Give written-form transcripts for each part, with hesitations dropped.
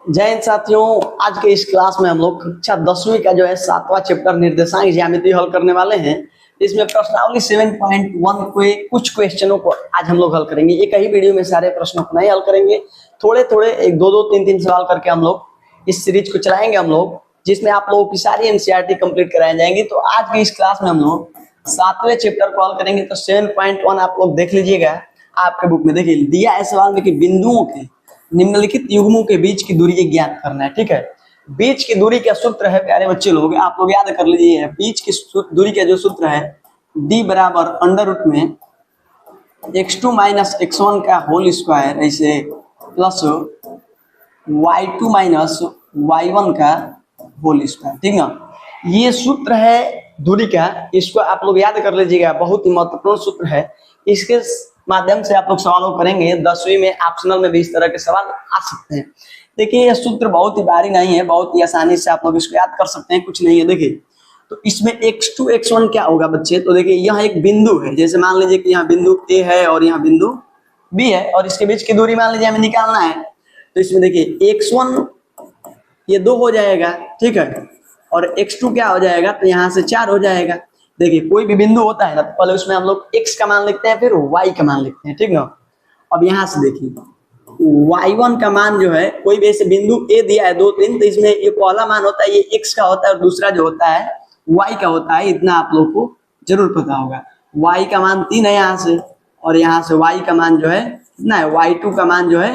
जय हिंद साथियों, आज के इस क्लास में हम लोग कक्षा 10वीं का जो है 7वां चैप्टर निर्देशांक ज्यामिति हल करने वाले हैं। इसमें प्रश्नावली 7.1 के कुछ क्वेश्चनों को आज हम लोग हल करेंगे। एक ही वीडियो में सारे प्रश्नों को नहीं हल करेंगे, थोड़े थोड़े एक दो तीन तीन सवाल करके हम लोग इस सीरीज को चलाएंगे हम लोग, जिसमें आप लोगों की सारी एनसीईआरटी कंप्लीट कराई जाएंगी। तो आज की इस क्लास में हम लोग 7वें चैप्टर को हल करेंगे। तो 7.1 आप लोग देख लीजिएगा, आपके बुक में देखिए दिया है सवाल में कि बिंदुओं के निम्नलिखित युग्मों के बीच की दूरी ज्ञात करना है। ठीक है, बीच की दूरी का सूत्र है प्यारे बच्चे लोग, आप लोग याद कर लीजिए। बीच की दूरी का जो सूत्र है d बराबर अंडर रूट में x2 माइनस x1 का होल स्क्वायर ऐसे प्लस y2 माइनस y1 का होल स्क्वायर। ठीक ना, ये सूत्र है दूरी का, इसको आप लोग याद कर लीजिएगा, बहुत ही महत्वपूर्ण सूत्र है। इसके माध्यम से आप लोग सवालों करेंगे। 10वीं में ऑप्शनल में भी इस तरह के सवाल आ सकते हैं। देखिए यह सूत्र बहुत ही भारी नहीं है, बहुत ही आसानी से आप लोग इसको याद कर सकते हैं, कुछ नहीं है। देखिए तो इसमें x2 x1 क्या होगा बच्चे, तो देखिए यह एक बिंदु है, जैसे मान लीजिए कि यहाँ बिंदु A है और यहाँ बिंदु B है और इसके बीच की दूरी मान लीजिए हमें निकालना है। तो इसमें देखिए x1 ये 2 हो जाएगा, ठीक है, और x2 क्या हो जाएगा, तो यहाँ से 4 हो जाएगा। देखिए कोई भी बिंदु होता है ना, तो पहले उसमें हम लोग x का मान लिखते हैं, फिर y का मान लिखते हैं, ठीक ना। अब यहाँ से देखिए y1 का मान जो है, कोई भी ऐसे बिंदु A दिया है 2 3, तो इसमें ये पहला मान होता है ये x का होता है और दूसरा जो होता है y का होता है। इतना आप लोग को जरूर पता होगा। y का मान 3 है यहाँ से, और यहाँ से y का मान जो है कितना है, y2 का मान जो है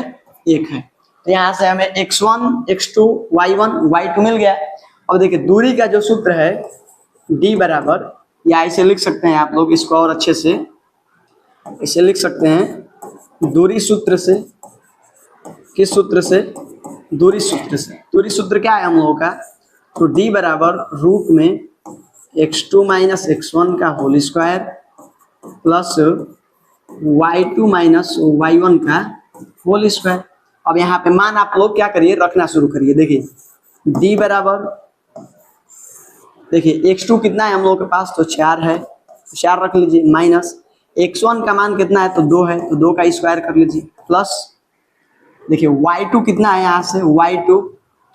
1 है। तो यहाँ से हमें x1 x2 y1 y2 मिल गया। अब देखिए दूरी का जो सूत्र है d बराबर, या इसे लिख सकते हैं आप लोग, इसको और अच्छे से इसे लिख सकते हैं दूरी सूत्र से। किस सूत्र से? दूरी सूत्र से। दूरी सूत्र क्या है हम लोगों का, तो d बराबर रूट में x2 माइनस x1 का whole square plus y2 minus y1 का होल स्क्वायर। अब यहाँ पे मान आप लोग क्या करिए, रखना शुरू करिए। देखिए d बराबर, देखिए x2 कितना है हम लोगों के पास, तो 4 है, 4 रख लीजिए, माइनस x1 का मान कितना है, तो 2 है, तो 2 का स्क्वायर कर लीजिए, प्लस देखिए y2 कितना है यहाँ से, y2,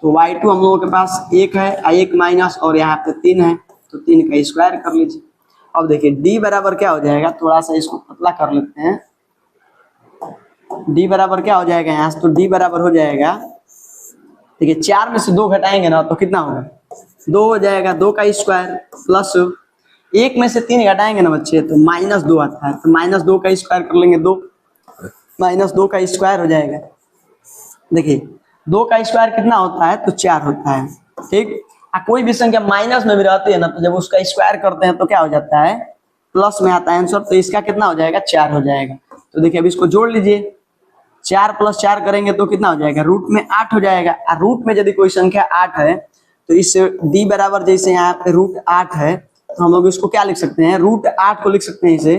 तो y2 हम लोगों के पास 1 है, 1 माइनस और यहाँ पे 3 है, तो 3 का स्क्वायर कर लीजिए। अब देखिए d बराबर क्या हो जाएगा, थोड़ा सा इसको पतला कर लेते हैं। d बराबर क्या हो जाएगा यहाँ से, तो d बराबर हो जाएगा, देखिए 4 में से 2 घटाएंगे ना, तो कितना होगा, 2 हो जाएगा, 2 का स्क्वायर प्लस 1 में से 3 घटाएंगे ना बच्चे, तो -2 आता है, तो -2 का स्क्वायर कर लेंगे, 2 -2 का स्क्वायर हो जाएगा। देखिए 2 का स्क्वायर कितना होता है, तो 4 होता है। ठीक, कोई भी संख्या माइनस में भी रहती है ना, तो जब उसका स्क्वायर करते हैं तो क्या हो जाता है, प्लस में आता है आंसर। तो इसका कितना हो जाएगा, 4 हो जाएगा। तो देखिए अब इसको जोड़ लीजिए, 4 + 4 करेंगे तो कितना हो जाएगा, रूट में 8 हो जाएगा। रूट में यदि कोई संख्या 8 है, तो इस d बराबर, जैसे यहाँ पे रूट 8 है, तो हम लोग इसको क्या लिख सकते हैं, रूट 8 को लिख सकते हैं इसे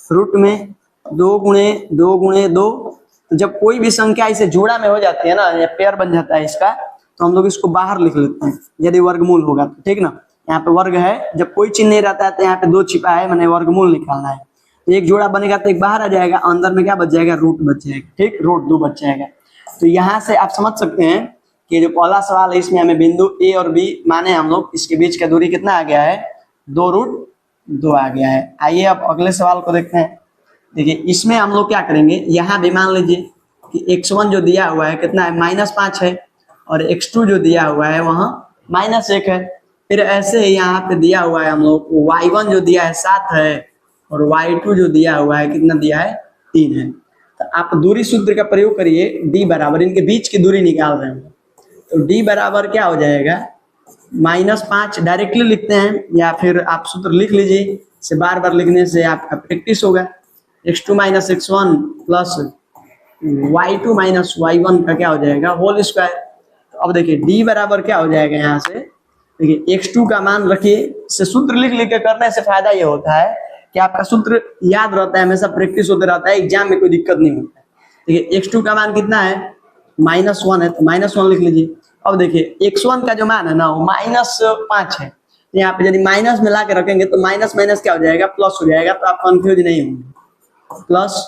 रूट में 2 गुणे 2 गुणे 2। तो जब कोई भी संख्या इसे जोड़ा में हो जाती है ना, या पेयर बन जाता है इसका, तो हम लोग इसको बाहर लिख लेते हैं यदि वर्गमूल होगा तो, ठीक ना। यहाँ पे वर्ग है, जब कोई चिन्ह नहीं रहता है तो यहाँ पे 2 छिपा है, मैंने वर्गमूल निकालना है। तो एक जोड़ा बनेगा तो एक बाहर आ जाएगा, अंदर में क्या बच जाएगा, रूट बच जाएगा, ठीक, रूट 2 बच जाएगा। तो यहाँ से आप समझ सकते हैं कि जो पहला सवाल है इसमें हमें बिंदु A और B माने हम लोग, इसके बीच का दूरी कितना आ गया है, 2√2 आ गया है। आइए अब अगले सवाल को देखते हैं। देखिए इसमें हम लोग क्या करेंगे, यहाँ भी मान लीजिए कि x1 जो दिया हुआ है कितना है, -5 है, और x2 जो दिया हुआ है वहाँ -1 है। फिर ऐसे ही यहाँ पे दिया हुआ है हम लोग y1 जो दिया है 7 है, और y2 जो दिया हुआ है कितना दिया है, 3 है। तो आप दूरी सूत्र का प्रयोग करिए, d बराबर, इनके बीच की दूरी निकाल रहे हैं, तो d बराबर क्या हो जाएगा, -5 डायरेक्टली लिखते हैं, या फिर आप सूत्र लिख लीजिए, इसे बार बार लिखने से आपका प्रैक्टिस होगा। x2 minus x1 plus y2 minus y1 का क्या हो जाएगा, होल स्क्वायर। तो अब देखिए d बराबर क्या हो जाएगा, यहाँ से देखिए x2 का मान रखिए, इसे सूत्र लिख लिख के करने से फायदा ये होता है कि आपका सूत्र याद रहता है, हमेशा प्रैक्टिस होते रहता है, एग्जाम में कोई दिक्कत नहीं होता है। देखिए x2 का मान कितना है, -1 है, तो -1 लिख लीजिए। अब देखिए x1 का जो मान है ना, वो -5 है, तो यहाँ पे यदि माइनस में ला के रखेंगे तो माइनस माइनस क्या हो जाएगा, प्लस हो जाएगा, तो आप कंफ्यूज नहीं होंगे। प्लस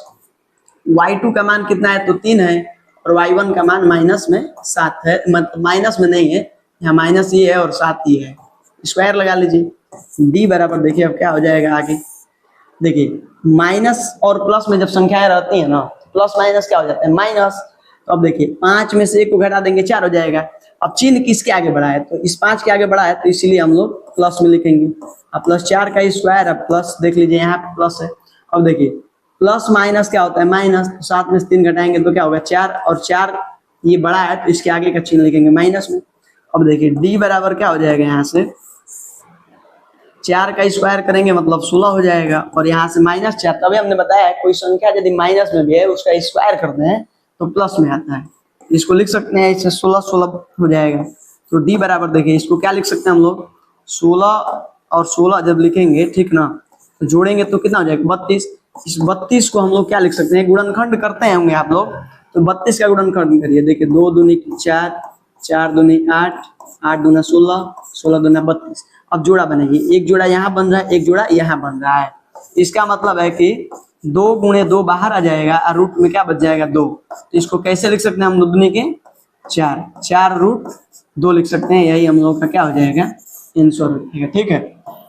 y2 का मान कितना है, तो 3 है, और y1 का मान माइनस में 7 है, मतलब माइनस में नहीं है, यहाँ माइनस ये है और 7 ये है, स्क्वायर लगा लीजिए। d बराबर देखिए अब क्या हो जाएगा आगे, देखिए माइनस और प्लस में जब संख्याएं रहती है ना, प्लस माइनस क्या हो जाता है माइनस। तो अब देखिए 5 में से 1 को घटा देंगे 4 हो जाएगा। अब चिन्ह किसके आगे बढ़ा है, तो इस 5 के आगे बढ़ा है, तो इसीलिए हम लोग प्लस में लिखेंगे। अब प्लस 4 का स्क्वायर, अब प्लस देख लीजिए यहाँ पे प्लस है। अब देखिए प्लस माइनस क्या होता है माइनस, तो 7 में से 3 घटाएंगे तो क्या होगा 4, और 4 ये बड़ा है तो इसके आगे का चिन्ह लिखेंगे माइनस में। अब देखिए d बराबर क्या हो जाएगा, यहाँ से 4 का स्क्वायर करेंगे मतलब 16 हो जाएगा, और यहाँ से -4, तभी हमने बताया कोई संख्या यदि माइनस में भी है उसका स्क्वायर करते हैं तो प्लस में आता है। इसको लिख सकते हैं इससे 16 हो जाएगा। तो d बराबर देखिए इसको क्या लिख सकते हैं हम लोग, 16 और 16 जब लिखेंगे ठीक ना, तो जोड़ेंगे तो कितना हो जाएगा 32। इस 32 को हम लोग क्या लिख सकते हैं, गुणनखंड करते हैं होंगे आप लोग, तो 32 का गुणनखंड करिए। देखिए 2 दूनी 4, 4 दूनी 8, 8 दूना 16, 16 दूना 32। अब जोड़ा बनेगी, एक जोड़ा यहाँ बन रहा है, एक जोड़ा यहाँ बन रहा है। इसका मतलब है कि 2 गुणे 2 बाहर आ जाएगा और रूट में क्या बच जाएगा 2। तो इसको कैसे लिख सकते हैं हम, 2 दूनी के 4, 4 रूट 2 लिख सकते हैं। यही हम लोग का क्या हो जाएगा आंसर हो जाएगा। ठीक है,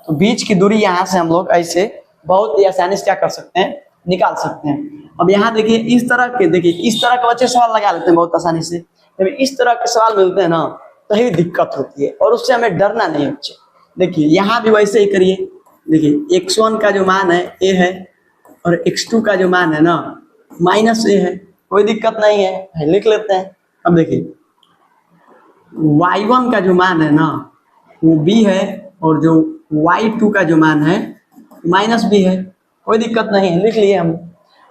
तो बीच की दूरी यहाँ से हम लोग ऐसे बहुत ही आसानी से क्या कर सकते हैं, निकाल सकते हैं। अब यहाँ देखिए इस तरह के, देखिए इस तरह के बच्चे सवाल लगा लेते हैं बहुत आसानी से। जब इस तरह के सवाल मिलते हैं ना तभी दिक्कत होती है, और उससे हमें डरना नहीं है बच्चे। देखिए यहाँ भी वैसे ही करिए। देखिए x1 का जो मान है a है, और x2 का जो मान है ना -a है, कोई दिक्कत नहीं है, लिख लेते हैं। अब देखिए y1 का जो मान है ना वो b है, और जो y2 का जो मान है -b है, कोई दिक्कत नहीं है, लिख लिए हम।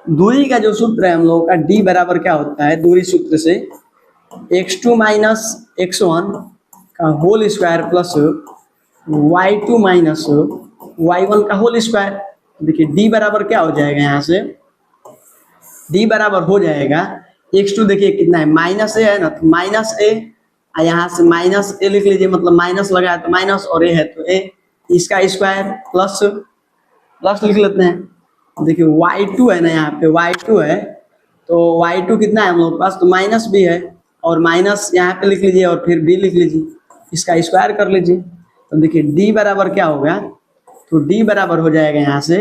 दूरी का जो सूत्र है हम लोगों का d बराबर क्या होता है, दूरी सूत्र से x2 माइनस x1 का whole square plus y2 minus y1 का होल स्क्वायर। देखिए d बराबर क्या हो जाएगा, यहाँ से d बराबर हो जाएगा x2, देखिए कितना है -a है ना, तो -a, यहाँ से -a लिख लीजिए, मतलब माइनस लगा है तो माइनस, और a है तो a, इसका स्क्वायर प्लस प्लस लिख लेते हैं। देखिए y2 है ना, यहाँ पे y2 है, तो y2 कितना है हम लोग के पास, तो -b है, और माइनस यहाँ पे लिख लीजिए और फिर b लिख लीजिए, इसका स्क्वायर कर लीजिए। तो देखिए d बराबर क्या होगा, तो d बराबर हो जाएगा यहाँ से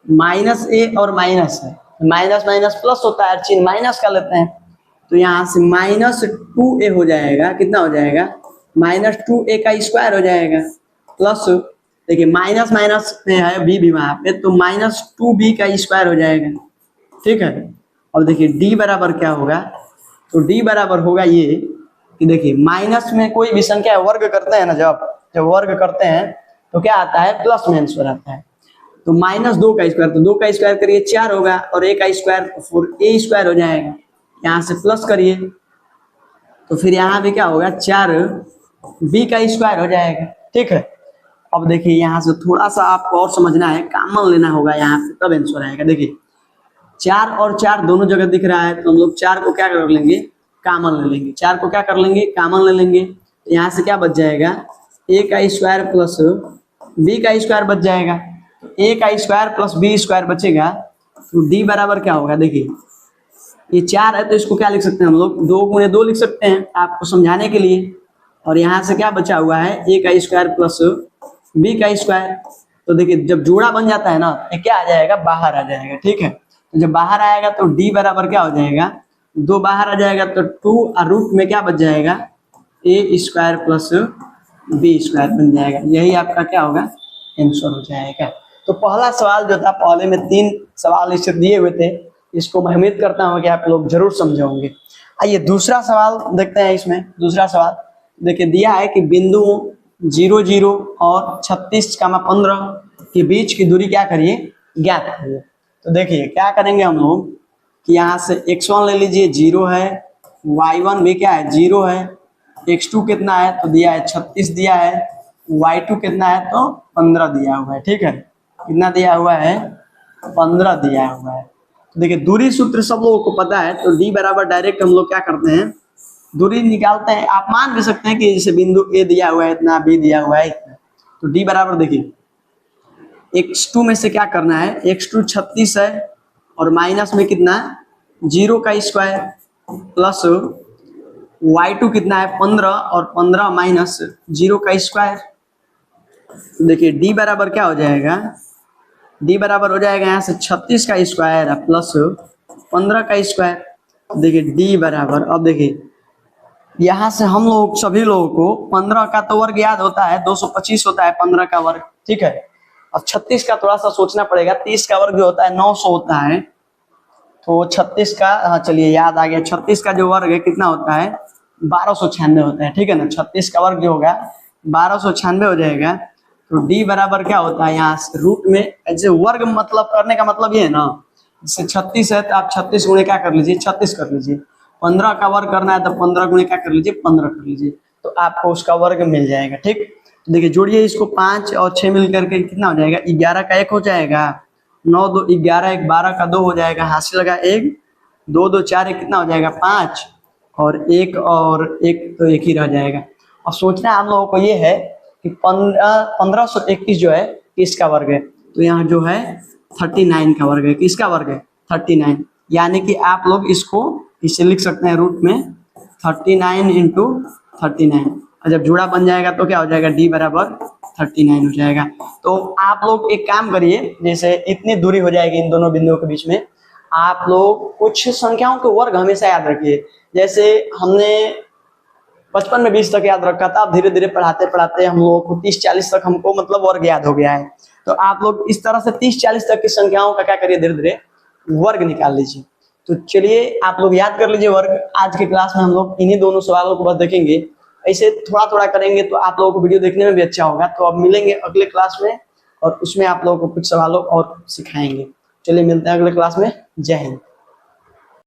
-a और माइनस है, माइनस माइनस प्लस होता है, चिन्ह माइनस कर लेते हैं, तो यहाँ से -2a हो जाएगा, कितना हो जाएगा -2a का स्क्वायर हो जाएगा, प्लस देखिए माइनस माइनस में है b भी वहाँ पे, तो -2b का स्क्वायर हो जाएगा। ठीक है, और देखिए d बराबर क्या होगा, तो d बराबर होगा ये कि देखिए माइनस में कोई भी संख्या वर्ग करते हैं ना, जब वर्ग करते हैं तो क्या आता है, प्लस में आंसर आता है। तो -2 का स्क्वायर, तो 2 का स्क्वायर करिए 4 होगा, और a का स्क्वायर तो 4a स्क्वायर हो जाएगा। यहाँ से प्लस करिए तो फिर यहाँ भी क्या होगा, 4b का स्क्वायर हो जाएगा। ठीक है, अब देखिए यहाँ से थोड़ा सा आपको और समझना है, कॉमन लेना होगा यहाँ पे, तब आंसर आएगा। देखिए 4 और 4 दोनों जगह दिख रहा है, तो हम लोग 4 को क्या कर लेंगे, कॉमन ले लेंगे। 4 को क्या कर लेंगे, कॉमन ले लेंगे। तो यहाँ से क्या बच जाएगा, a का स्क्वायर प्लस b का स्क्वायर बच जाएगा। a का स्क्वायर प्लस b स्क्वायर बचेगा, तो d बराबर क्या होगा, देखिए ये 4 है तो इसको क्या लिख सकते हैं हम लोग, 2 गुणे 2 लिख सकते हैं आपको समझाने के लिए। और यहाँ से क्या बचा हुआ है, a का स्क्वायर प्लस b का स्क्वायर। तो देखिए जब जोड़ा बन जाता है ना, ये क्या आ जाएगा, बाहर आ जाएगा। ठीक है, तो जब बाहर आएगा तो d बराबर क्या हो जाएगा, 2 बाहर आ जाएगा, तो 2 और रूट में क्या बच जाएगा, a square plus b square बन जाएगा। यही आपका क्या होगा, आंसर हो जाएगा। तो पहला सवाल जो था, पहले में 3 सवाल इससे दिए हुए थे, इसको मैं उम्मीद करता हूँ कि आप लोग जरूर समझे होंगे। आइए दूसरा सवाल देखते हैं। इसमें दूसरा सवाल देखिए दिया है कि बिंदु 0, 0 और 36,15 के बीच की दूरी क्या करिए, ज्ञात करिए। तो देखिए क्या करेंगे हम लोग कि यहाँ से x1 ले लीजिए, 0 है, y1 भी क्या है, 0 है, x2 कितना है, तो दिया है 36 दिया है, y2 कितना है, तो 15 दिया हुआ है। ठीक है, कितना दिया हुआ है, 15 दिया हुआ है। तो देखिए दूरी सूत्र सब लोगों को पता है, तो d बराबर डायरेक्ट हम लोग क्या करते हैं, दूरी निकालते हैं। आप मान भी सकते हैं कि जैसे बिंदु a दिया हुआ है इतना, b दिया हुआ है इतना, तो d बराबर देखिए x2 में से क्या करना है, x2 36 है, और माइनस में कितना, 0 का स्क्वायर, प्लस y2 कितना है 15 और 15 माइनस 0 का स्क्वायर। देखिए d बराबर क्या हो जाएगा, d बराबर हो जाएगा यहाँ से 36 का स्क्वायर प्लस 15 का स्क्वायर। देखिए d बराबर, अब देखिए यहाँ से हम लोग सभी लोगों को 15 का तो वर्ग याद होता है 225 होता है 15 का वर्ग, ठीक है। अब 36 का थोड़ा सा सोचना पड़ेगा, 30 का वर्ग जो होता है 900 होता है, तो 36 का, हाँ चलिए याद आ गया, 36 का जो वर्ग है कितना होता है 1296 होता है, ठीक है ना। 36 का वर्ग जो होगा 1296 हो जाएगा। तो d बराबर क्या होता है यहाँ से रूट में, ऐसे वर्ग मतलब करने का मतलब ये है ना, जैसे 36 है तो आप 36 गुणे क्या कर लीजिए 36 कर लीजिए, 15 का वर्ग करना है तो 15 गुणे क्या कर लीजिए 15 कर लीजिए, तो आपको उसका वर्ग मिल जाएगा, ठीक। देखिए जोड़िए इसको, 5 और 6 मिल करके कितना हो जाएगा 11 का 1 हो जाएगा, 9 2 11, 1 12 का 2 हो जाएगा, हाथ से लगा 1, 2 2 4 1 कितना हो जाएगा 5, और 1 तो 1 ही रह जाएगा। और सोचना आप लोगों को ये है कि 1531 जो है किसका वर्ग है, तो यहाँ जो है 39 का वर्ग है। किसका वर्ग है 39, यानी कि आप लोग इसको इसे लिख सकते हैं रूट में 39 इंटू 39, और जब जुड़ा बन जाएगा तो क्या हो जाएगा d बराबर 39 हो जाएगा। तो आप लोग एक काम करिए, जैसे इतनी दूरी हो जाएगी इन दोनों बिंदुओं के बीच में, आप लोग कुछ संख्याओं के वर्ग हमेशा याद रखिए। जैसे हमने बचपन में 20 तक याद रखा था, अब धीरे धीरे पढ़ाते पढ़ाते हम लोगों को 30-40 तक हमको मतलब वर्ग याद हो गया है। तो आप लोग इस तरह से 30-40 तक की संख्याओं का क्या करिए, धीरे धीरे वर्ग निकाल लीजिए। तो चलिए आप लोग याद कर लीजिए वर्ग। आज की क्लास में हम लोग इन्हीं दोनों सवालों को बस देखेंगे, ऐसे थोड़ा थोड़ा करेंगे तो आप लोगों को वीडियो देखने में भी अच्छा होगा। तो अब मिलेंगे अगले क्लास में, और उसमें आप लोगों को कुछ सवालों और सिखाएंगे। चलिए मिलते हैं अगले क्लास में। जय हिंद।